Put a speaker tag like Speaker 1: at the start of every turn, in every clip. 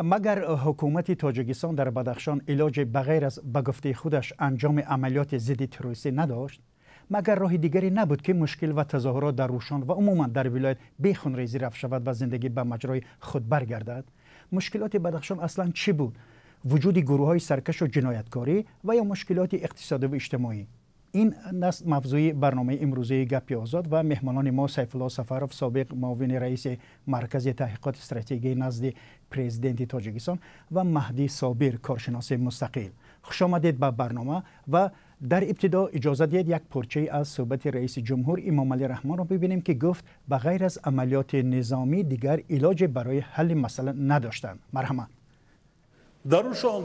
Speaker 1: مگر حکومت تاجیکستان در بدخشان علاج بغیر از به گفته خودش انجام عملیات ضد تروریستی نداشت؟ مگر راه دیگری نبود که مشکل و تظاهرات در روشان و عموما در ولایت بیخونریزی رفت شود و زندگی به مجرای خود برگردد؟ مشکلات بدخشان اصلا چی بود؟ وجود گروه‌های سرکش و جنایتکاری و یا مشکلات اقتصادی و اجتماعی؟ این موضوع برنامه امروزه گپ آزاد و مهمانان ما سیف الله سفروف سابق معاون رئیس مرکز تحقیقات استراتژی نزد پرزیدنت تاجیکستان و مهدی صابر کارشناس مستقل. خوش آمدید به برنامه و در ابتدا اجازه دهید یک پارچه از صحبت رئیس جمهور امام علی رحمان را ببینیم که گفت بغیر از عملیات نظامی دیگر علاج برای حل مسئله نداشتند. مرحمت.
Speaker 2: درشان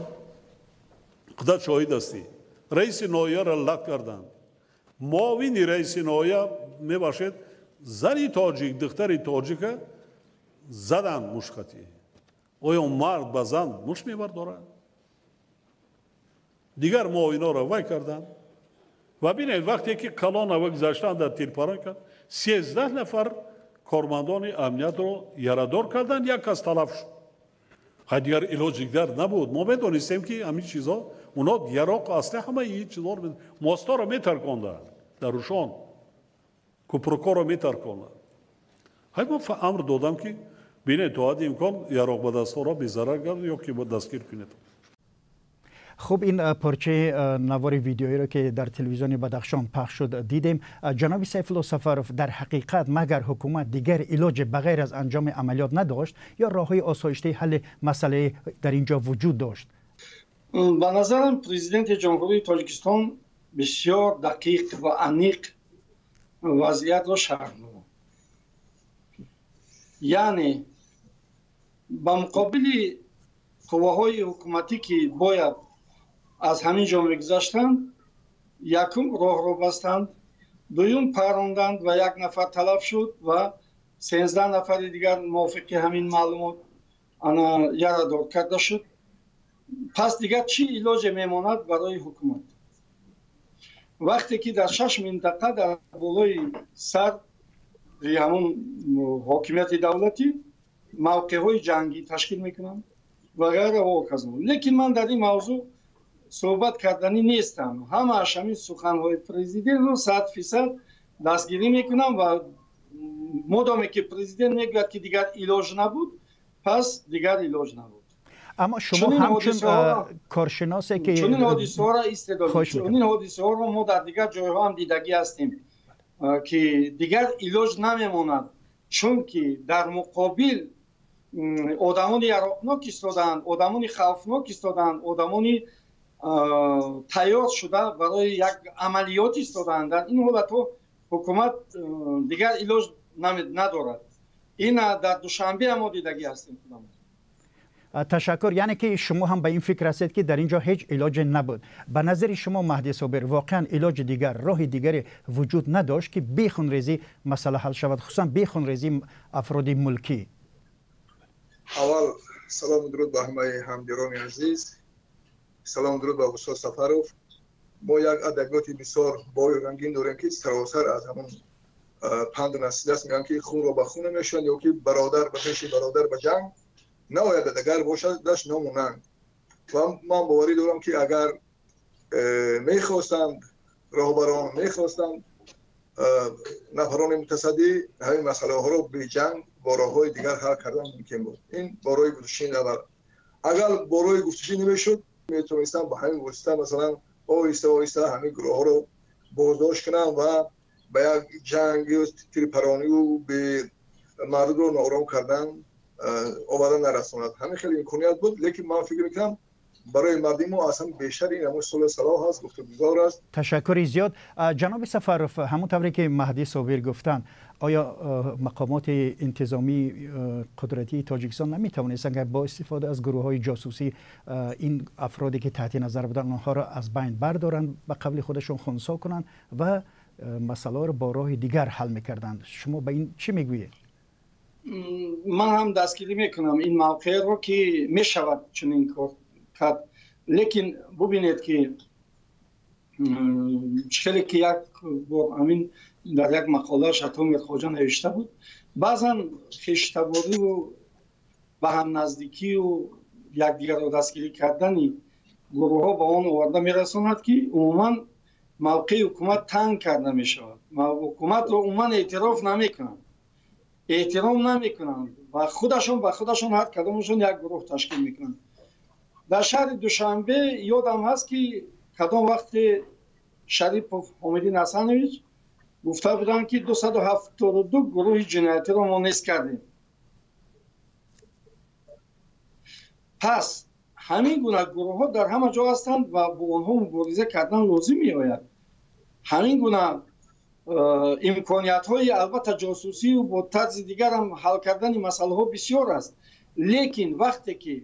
Speaker 2: خدا شاهد هستی. رئیس نایه را لغو کردند. معاون رئیس نایه میباشد زنی تاجیک دختری تاجیک زدن مشکتی. آیا مرد به زن مش میبردارد؟ دیگر معاونا را وای کردند و ببینید وقتی که کلان را گذاشتند در تیرپاران کرد 13 نفر کارمندان امنیت را یارادار کردند، یک کس تلف شد. دیگر علاج دیگر نبود. ما میدونستیم که همین چیزا اونا یراق اصلی همه این چیزا رو ماستا رو میترکاندن در روشان کوپروکا رو میترکاندن. ما امر دادم که ببینید تا حد امکان یراق به دستا را بی‌ضرر گردید یا که دستگیر کنید.
Speaker 1: خب این پارچه نوار ویدیویی را که در تلویزیون بدخشان پخش شد دیدیم. جناب سیف الله سفروف، در حقیقت مگر حکومت دیگر علاج بغیر از انجام عملیات نداشت یا راههای آسایشته حل مسئله در اینجا وجود داشت؟
Speaker 3: به نظرم پرزیدنت جمهوری تاجیکستان بسیار دقیق و عمیق وضعیت را شرح داد. یعنی با مقابل قواهای حکومتی که باید از همین جا میگذشتند، یکم راه رو بستند، دوم پروندند و یک نفر تلف شد و 13 نفر دیگر موافق همین معلومات یارادار کرده شد. پس دیگر چی علاج میماند برای حکومت؟ وقتی که در 6 منطقه در بالای سر همون حاکمیت دولتی موقع‌های جنگی تشکیل میکنند و غیره و کذا. لیکن من در این موضوع صحبت کردنی نیستم. همه همین سخنهای پرزیدنت رو 100% دستگیری میکنم و مدامی که پرزیدنت میگوید که دیگر علاج نبود، پس دیگر علاج نبود.
Speaker 1: اما شما همچون کارشناسی که
Speaker 3: چون این حادثه ها را استدلال چون این حادثه ها رو ما در دیگر جایها هم دیدگی هستیم که دیگر علاج نمیماند، چون که در مقابل آدمان یراقناک ایستادند، آدمان خوفناک ایستادند، آدمان تیار شده برای یک عملیات ایستادند. در این حالت حکومت دیگر علاج ندارد. این در دوشنبه ما دیدگی هستیم.
Speaker 1: تشکر. یعنی که شما هم به این فکر هستید که در اینجا هیچ علاج نبود. به نظر شما مهدی صابر واقعا علاج دیگر، راه دیگری وجود نداشت که بیخونریزی مسئله حل شود، خصوصا بیخونریزی افراد ملکی؟
Speaker 4: اول سلام و درود به همه همگران عزیز. سلام و درود به استاد سفروف. ما یک ادبیاتی بسیار بای و رنگین داریم که سراسر از همون پند و نصیحت است، میگن که خون را به خون میشوند یا که برادر به پیش برادر به جنگ نباید دگر باشد، داشت نمونند. و من باوری دارم که اگر میخواستند راهبران، میخواستند نفران متصدی همین مسئله ها رو به جنگ با راه‌های دیگر حل کردن ممکن بود. این برای گفتشی نبود. اگر برای گفتشی نمیشد میتونستن با همین واسطه مثلا آهسته آهسته همین گروه ها رو بازداشت کنن و به یک جنگ و تیرپرانی و به مردم رو ناآرام کردن آوردن نرساند. همین خیلی امکانیت بود، لیکن من فکر میکنم برای مردم ما اصلا بیشتر این همون صلح صلاح هست، گفتگوزار است.
Speaker 1: تشکر زیاد. جناب سفروف، همونطوری که مهدی صابر گفتن، آیا مقامات انتظامی قدرتی تاجیکستان نمیتوانستند که با استفاده از گروه‌های جاسوسی این افرادی که تحت نظر بودن آنها را از بین بردارند، به قبل خودشون خنثی کنند و مسئله را با راه دیگر حل میکردند؟ شما به این چی میگویید؟
Speaker 3: من هم دستگیری میکنم این موقع رو که میشود چنین کار کرد، لیکن ببینید که خیلی که یک همین در یک مقاله شطور خواجه نوشته بود، بعضا خیشتباری و به هم نزدیکی و یکدیگر را دستگیری کردن گروه ها به آن آورده میرساند که عموما موقع حکومت تنگ کرده می شود. حکومت را عموما اعتراف نمی کنند، احترام نمی کنند و خودشون هر کدامشون یک گروه تشکیل می کنند. در شهر دوشنبه یادم هست که کدام وقت شریف حمیدین حسنویچ گفته بودند که 272 گروه جنایتی را ما نیست کردیم. پس همین گونه گروه ها در همه جا هستند و با آنها مبارزه کردن لازم می آید. همین گونه امکانیت های البته جاسوسی و با طرز دیگر هم حل کردن مسئله ها بسیار است، لیکن وقتی که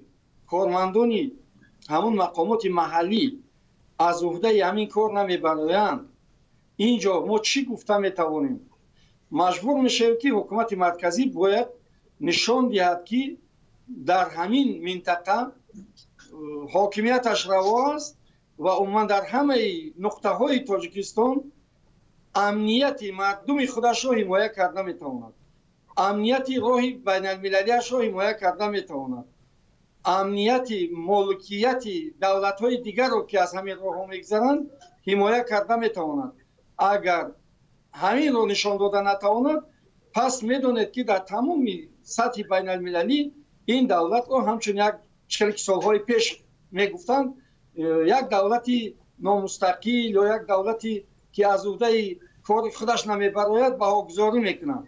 Speaker 3: کارمندان همون مقامات محلی از عهده همین کار نمیبرند، اینجا ما چی گفته میتوانیم؟ مجبور میشیم که حکومت مرکزی باید نشان دهد که در همین منطقه حاکمیتش روا است و عموما در همه نقطه های تاجیکستان امنیت مردم خودش را حمایت کرده میتواند، امنیت راه بین المللیش را حمایت کرده میتواند، امنیت ملکیت دولت های دیگر را که از همین راه ها میگذرند حمایت کرده میتواند. اگر همین رو نشان داده نتواند، پس میدونید که در تمام سطح بین المللی این دولت رو همچون یک 40 سالهای پیش میگفتند یک دولتی نامستقل یا یک دولتی که از عهده کار خودش نمیبراید بهاگذاری میکنند.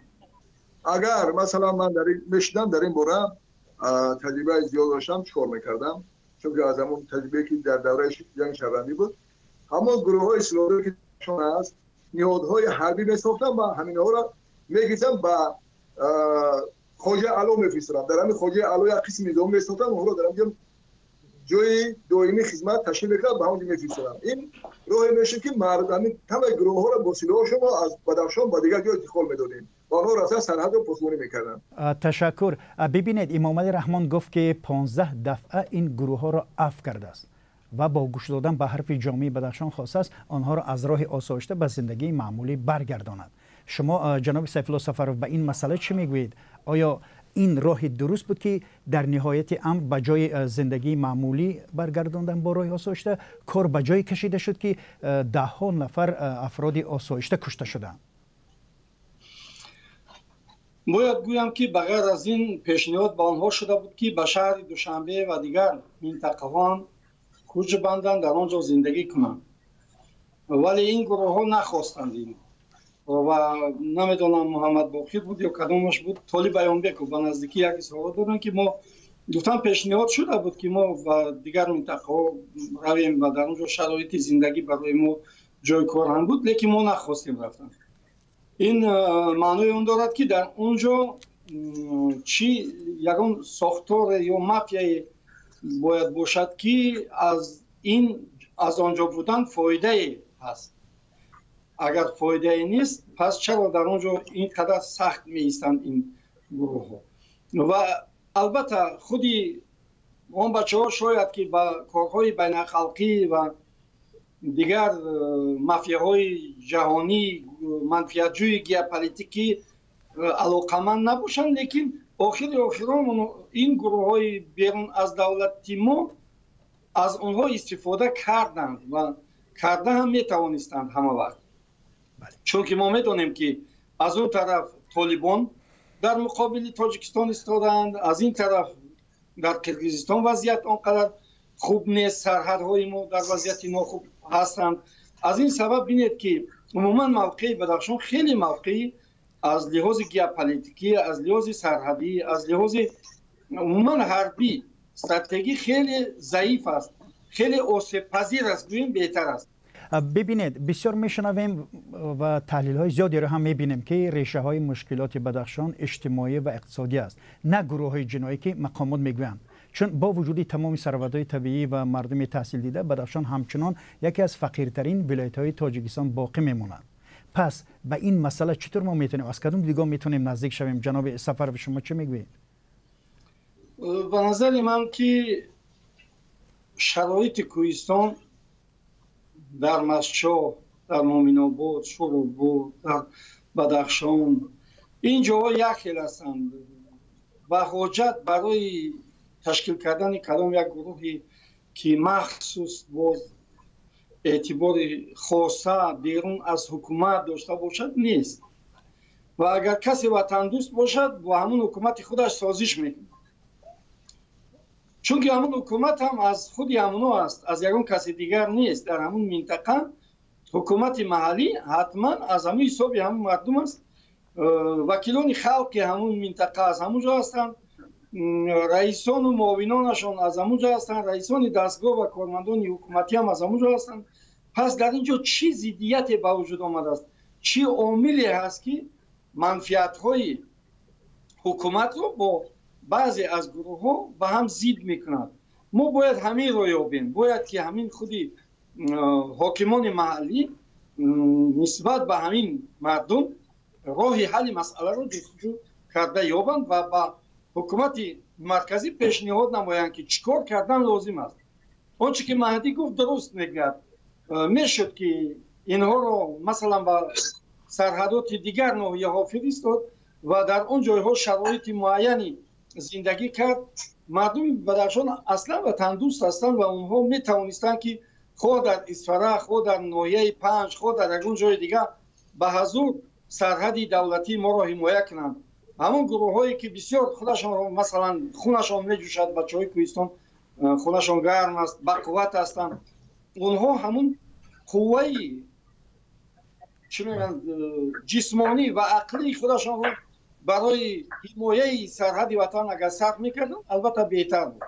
Speaker 4: اگر مثلا من در این باره تجربه زیاد داشتم چیکار میکردم، چون که از همون تجربه که در دوره جنگ شهروندی بود، همون گروه های اسلامی که شما هست نهادهای حربی میساختم و همین ها را میگیزم با خواجه علو میفرستم. در همین خواجه علو یک قسم نظام میساختم، اون را دارم جای دائمی خدمت تشکیل میکرد به همونجا میفرستم. این راه میشه که مردم تمام گروه ها را با سلاح شما از بدخشان با دیگر جای انتقال میدادیم و آنها را از سرحد رو پاسداری میکردن. تشکر.
Speaker 1: ببینید امام علی رحمان گفت که 15 دفعه این گروه ها را عفو کرده است و با گوش دادن به حرف جامعه بدخشان خواسته است آنها را از راه آسایشته به زندگی معمولی برگرداند. شما جناب سیف الله سفرов به این مسئله چی میگویید؟ آیا این راه درست بود که در نهایت امر به جای زندگی معمولی برگرداندن با راه آسایشته، کار به جای کشیده شد که 10 نفر افراد آسایشته کشته شدند؟
Speaker 3: باید گویم که بغیر از این پیشنهاد به آنها شده بود که به شهر دوشنبه و دیگر منطقه ها کوچ بندند، در آنجا زندگی کنند، ولی این گروه ها نخواستند این و نمیدونم محمد باقر بود یا کدامش بود طالب بیان بکو به نزدیکی یک سوال دادن که ما گفتم پیشنهاد شده بود که ما و دیگر منطقه ها رویم و در اونجا شرایط زندگی برای ما جای کار هم بود، لیکن ما نخواستیم رفتن. این معنی اون دارد که در اونجا چی یکون ساختار یا مافیای باید باشد که از آنجا بودن فایده هست. اگر فایده نیست پس چرا در اونجا اینقدر سخت می ایستند این گروه ها؟ و البته خودی اون بچه ها شاید که با کارهای بین اخلاقی و دیگر مافیاهای جهانی منفعت‌جوی گیوپولیتیکی علاقمند نباشند، لیکن آخران این گروه های بیرون از دولتی ما از اونها استفاده کردند و کرده هم میتوانستند همه وقت. چون که ما میدونیم که از اون طرف طالبان در مقابل تاجیکستان ایستادند، از این طرف در کرگیزستان وضعیت آنقدر خوب نیست، سرحدهای ما در وضعیت ناخوب هستند. از این سبب بینید که عموما موقع بدخشان خیلی موقعی از لحاظ گیوپولیتیکی، از لحاظ سرحدی، از لحاظ عموما حربی استراتژی خیلی ضعیف است، خیلی آسیب پذیر است، ببین بهتر است.
Speaker 1: ببینید بسیار میشنویم و تحلیل های زیادی رو هم میبینیم که ریشه های مشکلات بدخشان اجتماعی و اقتصادی است، نه گروه های جنایی که مقامات میگویند. چون با وجود تمام ثروت‌های طبیعی و مردم تحصیل دیده، بدخشان همچنان یکی از فقیرترین ولایت‌های تاجیکستان باقی میماند. پس به این مسئله چطور ما میتونیم از کدوم دیدگاه میتونیم نزدیک شویم؟ جناب سفرov شما چه میگویید؟
Speaker 3: به نظر من که شرایط کوهستان در مسچا، در مومن‌آباد، شوراباد، در بدخشان این جاها یک خیل هستند و حاجت برای تشکیل کردن کدام یک گروهی که مخصوص با اعتبار خاصه بیرون از حکومت داشته باشد نیست و اگر کسی وطن دوست باشد با همون حکومت خودش سازش میکنه، چون که همون حکومت هم از خود همونو است، از یگان کسی دیگر نیست. در همون منطقه حکومت محلی حتما از همون حساب همون مردم است. وکیلان خلق همون منطقه از همونجا هستند، رئیسان و معاونانشان از همونجا هستند، رئیسان دستگاه و کارمندان حکومتی هم از همونجا هستند. پس در اینجا چی ضدیت به وجود آمده است؟ چی عاملی هست که منفعت های حکومت رو با بعضی از گروه ها به هم ضد میکنند؟ ما باید همین رو یابیم، باید که همین خودی حاکمان محلی نسبت به همین مردم راه حل مسئله رو جستجو کرده یابند و با حکومت مرکزی پیشنهاد نمایند که چیکار کردن لازم است. آنچه که مهدی گفت درست میگه، میشد که اینها رو مثلا با سرحدات دیگر ناحیه ها فرستاد و در اون جایها شرایط معینی زندگی کرد. مردم بدخشان اصلا وطن دوست هستند و اونها می توانستند که خود در اصفهان، خود در ناحیه 5، خود در اون جای دیگر به حضور سرحد دولتی ما را حمایت کنند. همون گروه هایی که بسیار خودشان را مثلا خونشان می جوشد، بچهای کوهستان خونشان گرم است، با قوت هستند، اونها همون قوه جسمانی و عقلی خودشان را برای حمایت سرحد وطن اگر صرف میکردن البته بهتر بود.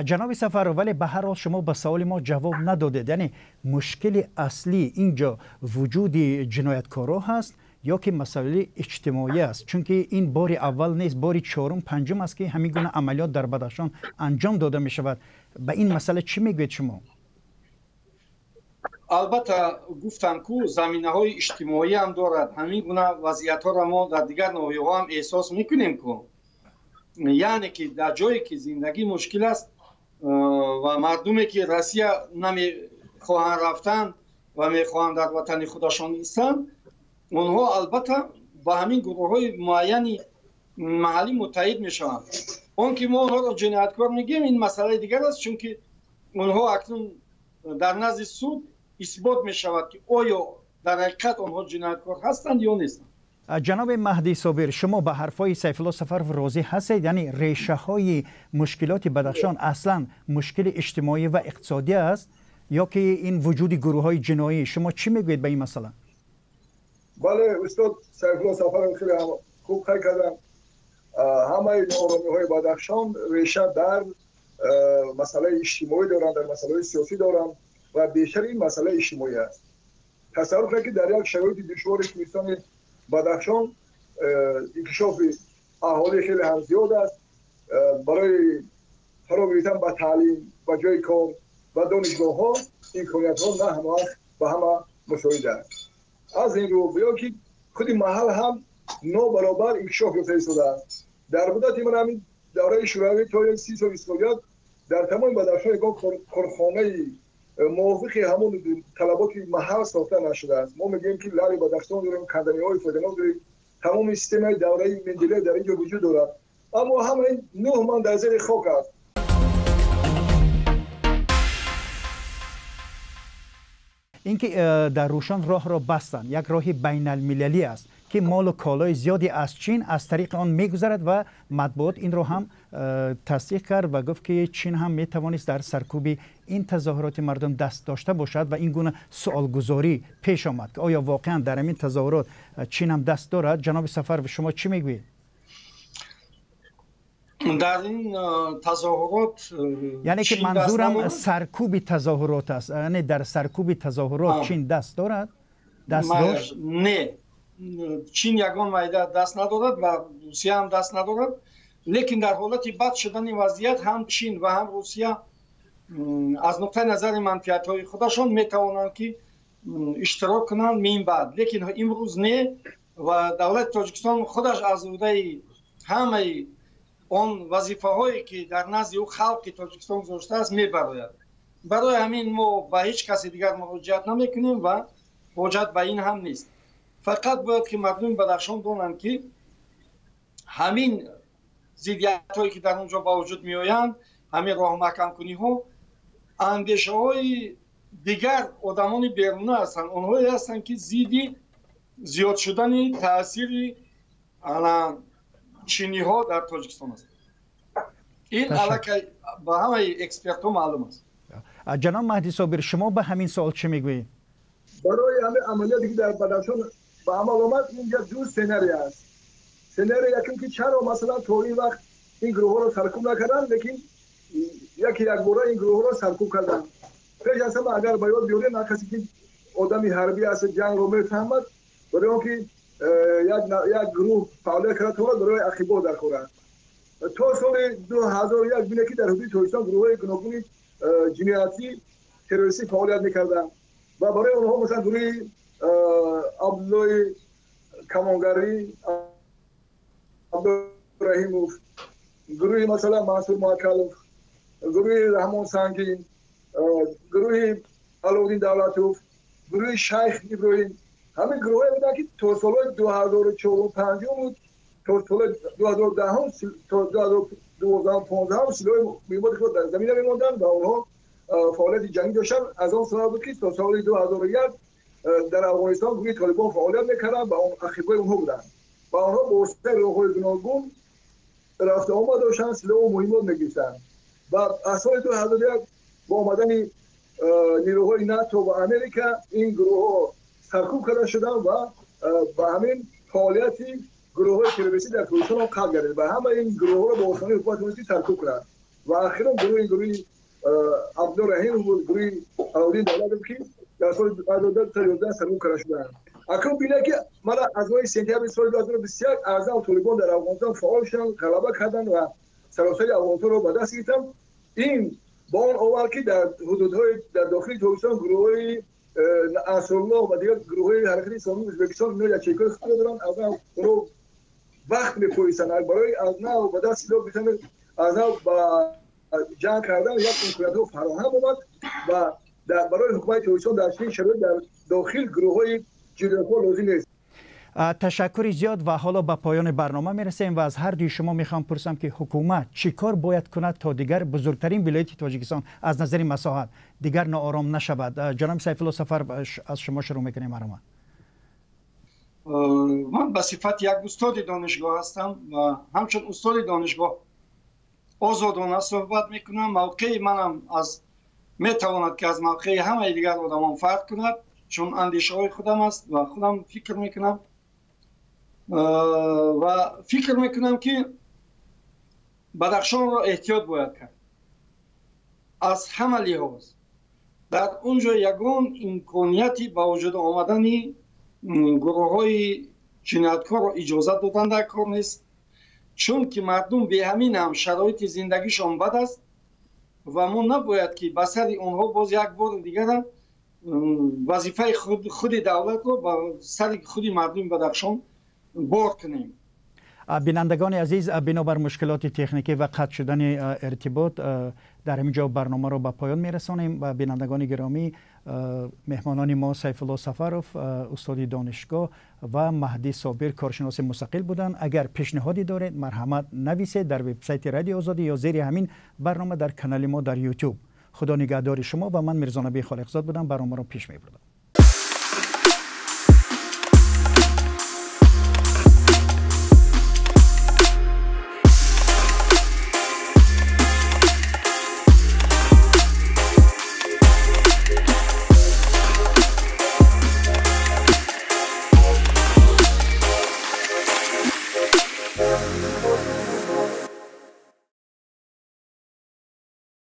Speaker 1: جناب سفر، ولی به هر حال شما به سوال ما جواب ندادید. یعنی مشکل اصلی اینجا وجود جنایتکارا هست یا که مسئله اجتماعی است؟ چون که این بار اول نیست، بار چهارم پنجم است که همین گونه عملیات در بدخشان انجام داده می شود. به این مسئله چی میگوید شما؟
Speaker 3: البته گفتم که زمینه های اجتماعی هم دارد. همین گونه وضعیت ها را ما در دیگر ناحیه ها هم احساس میکنیم که یعنی که در جایی که زندگی مشکل است و مردمی که روسیه نمیخواهند رفتن و میخواهند در وطن خودشان ایستند، اونها البته با همین گروه های معینی محلی متحد میشوند. اون که ما اونها را جنایتکار میگیم این مسئله دیگر است، چون که اونها اکنون در نزد سود اثبات می شود که آیا در حقیقت آنها جنایتکار هستند یا نیستند.
Speaker 1: جناب مهدی صابر، شما به حرفای سیف الله سفرو راضی هستید؟ یعنی ریشه های مشکلات بدخشان اصلا مشکل اجتماعی و اقتصادی است یا که این وجود گروه های جنایی؟ شما چی میگوید به این مسئله؟
Speaker 4: بله استاد سیف الله سفرو خیلی خوب خیلی کردن. همه نارامی های بدخشان ریشه در مسئله اجتماعی دارند، در مسئله سیاسی دارند و بیشتر این مسئله اجتماعی است. تصور کنید که در یک شرایط دشوار کوهستان بدخشان انکشاف اهالی خیلی هم زیاد است. برای فراگیریدن به تعلیم و جای کار و دانشگاه ها امکانیت ها نه همه به همه مساوی است. از این رو بیا که خود محل هم نابرابر انکشاف یافته است. در مدت من همین دوره شوروی تا 30 سال استقلالیت در تمام بدخشان یک کارخانه موافق همون طلبات محل ساخته نشده است. ما میگیم که لری بدخشان داریم، کندنی‌های فدناک داریم، تمام سیستم دوره مندله در اینجا وجود دارد، اما همه این 9 من در زیر خاک است.
Speaker 1: اینکه در روشن راه را بستن یک راه بین المللی است که مال و کالای زیادی از چین از طریق آن میگذرد و مطبوعات این رو هم تصدیق کرد و گفت که چین هم میتوانست در سرکوب این تظاهرات مردم دست داشته باشد و این گونه سوالگذاری پیش آمد که آیا واقعا در این تظاهرات چین هم دست دارد؟ جناب سفر شما چی میگوید؟
Speaker 3: در این تظاهرات
Speaker 1: یعنی که منظورم سرکوب تظاهرات است، یعنی در سرکوب تظاهرات چین دست دارد؟ دست داشت؟
Speaker 3: نه، چین یگان وعده دست ندارد و روسیه هم دست ندارد، لیکن در حالت بد شدن وضعیت هم چین و هم روسیه از نقطه نظر منفعت های خودشان میتوانند که اشتراک کنند مین بعد، لیکن امروز نه و دولت تاجیکستان خودش از عهده همه آن وظیفه هایی که در نزد او خلق تاجیکستان گذاشته است میبراید. برای همین ما به هیچ کسی دیگر مراجعت نمیکنیم و حاجت به این هم نیست. فقط باید که مردم بدخشان دانند که همین ضدیت‌هایی که در اونجا با وجود میآیند، همین راه محکم کنی ها، اندیشه‌های دیگر آدمان بیرونی هستند، اونهایی هستند که زیاد شدن تأثیر چینی ها در تاجیکستان است. این علاقه با همه اکسپرت ها معلوم است.
Speaker 1: جناب مهدی صابر، شما به همین سوال چه میگویید؟
Speaker 4: برای همه عملیاتی که در بدخشان به عمل آمد، اینجا دو سناریو است. سناریو یکی که چرا مثلا تا این وقت این گروه ها رو سرکوب نکردن، لیکن یک بار این گروه ها رو سرکوب کردن. پیش از همه اگر به یاد بیارید، نه کسی که آدمی حربی است جنگ رو میفهمد، برای اون که یک گروه فعالیت کرد تا برای اخیبا در خورد. تا سال 2001 بینه که در حدود تاجیکستان گروه گوناگون جنایتی تروریستی فعالیت میکردن و برای اونها مثلا گروه عبدالله کمانگری، عبدالله رحیموف، گروه مثلا منصور ماکلوف، گروه رحمان سنگین، گروه علاءالدین دولتوف، گروه شیخ ابراهیم، همین گروه بودن که تا سال 2045 بود، تا سال 2010 تا 2015 سلاح میموند که در زمین میموندن و اونها فعالیت جنگی داشتن. از آن سال بود که تا سال 2001 در افغانستان گروه طالبان فعالیت میکردن و اون اخیبای اونها بودن و اونها با واسطه راههای گوناگون رفت آمد داشتن، سلاح و مهمات میگرفتن و از سال 2001 با آمدن نیروهای ناتو و امریکا این گروه ها سرکوب کرده شدن و با همین فعالیتی گروه های تروریستی در تاجیکستان قطع گردید و همه این گروه ها رو با آسانی حکومت تروریستی سرکوب کردند و اخیرا گروه عبدالله رحیم و گروه علاءالدین دولتوف که در سال 2011 سرکوب کرده شدند. اکنون بینه که من از ماه سپتامبر سال 2021 اعضای طالبان در افغانستان فعال شدند، غلبه کردند و سراسر افغانستان رو به دست گرفتند. این با اون اول که در حدودهای در داخل تاجیکستان گروه‌های انصارالله و دیگر گروه‌های حرکت اسلامی ازبکستان اینا چیکار خود دارن، از اون وقت می‌پویسن برای از نو به دست سلاح گرفتن، از نو با جنگ کردن یک امکانات فراهم آمد و برای حکومت تاجیکستان در چنین شرایط در داخل گروه‌های جنایت‌ها لازم نیست.
Speaker 1: تشکر زیاد و حالا به پایان برنامه میرسیم و از هر دوی شما میخوام پرسم که حکومت چی کار باید کند تا دیگر بزرگترین ولایت تاجیکستان از نظر مساحت دیگر ناآرام نشود. جناب سیف الله صفر، از شما شروع میکنیم برنامه.
Speaker 3: من به صفت یک استاد دانشگاه هستم و همچون استاد دانشگاه آزادانه صحبت میکنم. موقع منم از میتواند که از موقع همه دیگر آدمان فرق کند، چون اندیشه های خودم است و خودم فکر میکنم و فکر میکنم که بدخشان را احتیاط باید کرد از همه لحاظ. در اونجا یگان امکانیتی با وجود آمدن گروه های جنایتکار را اجازه دادن در کار نیست، چون که مردم به همین هم شرایط زندگیشان بد است و ما نباید که به سر اونها باز یک بار دیگر وظیفه خود دولت رو با سر خود مردم بدخشان بار کنیم.
Speaker 1: بینندگان عزیز، بنابر مشکلات تکنیکی و قطع شدن ارتباط در اینجا برنامه را به پایان میرسانیم. و بینندگان گرامی، مهمانان ما سیف الله صفروف، استاد دانشگاه، و مهدی صابر، کارشناس مستقل بودند. اگر پیشنهادی دارید مرحمت نویسید در وبسایت رادیو آزادی یا زیر همین برنامه در کانال ما در یوتیوب. خدا نگهدار شما و من میرزا نبی خالقزاد بودم. برنامه را پیش میبردم.